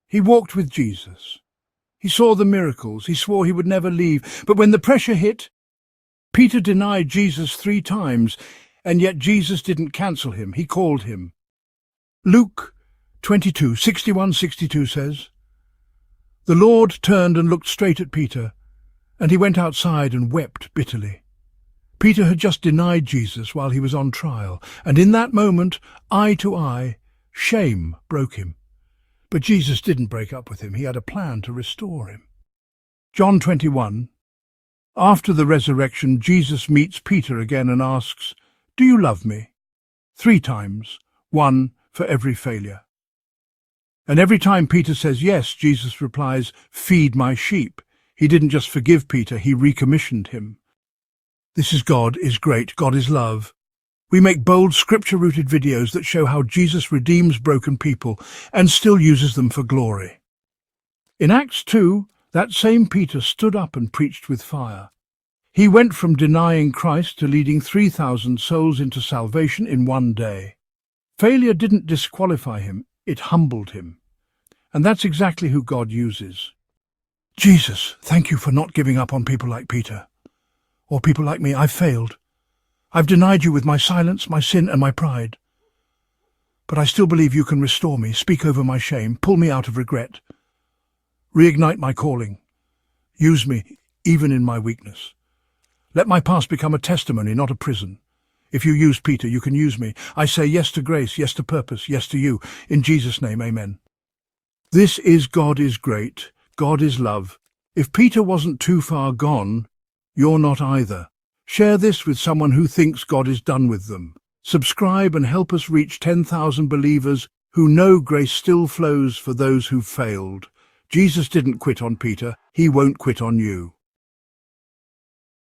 He walked with Jesus. He saw the miracles. He swore he would never leave. But when the pressure hit, Peter denied Jesus 3 times, and yet Jesus didn't cancel him. He called him. Luke 22:61-62 says, "The Lord turned and looked straight at Peter, and he went outside and wept bitterly." Peter had just denied Jesus while he was on trial, and in that moment, eye to eye, shame broke him. But Jesus didn't break up with him. He had a plan to restore him. John 21. After the resurrection, Jesus meets Peter again and asks, "Do you love me?" 3 times, 1 for every failure. And every time Peter says yes, Jesus replies, "Feed my sheep." He didn't just forgive Peter, he recommissioned him. This is God is great. God is love. We make bold scripture-rooted videos that show how Jesus redeems broken people and still uses them for glory. In Acts 2, that same Peter stood up and preached with fire. He went from denying Christ to leading 3,000 souls into salvation in one day. Failure didn't disqualify him, it humbled him. And that's exactly who God uses. Jesus, thank you for not giving up on people like Peter. Or people like me. I've failed. I've denied you with my silence, my sin and my pride. But I still believe you can restore me, speak over my shame, pull me out of regret. Reignite my calling. Use me, even in my weakness. Let my past become a testimony, not a prison. If you use Peter, you can use me. I say yes to grace, yes to purpose, yes to you. In Jesus' name, amen. This is God is great. God is love. If Peter wasn't too far gone, you're not either. Share this with someone who thinks God is done with them. Subscribe and help us reach 10,000 believers who know grace still flows for those who've failed. Jesus didn't quit on Peter. He won't quit on you.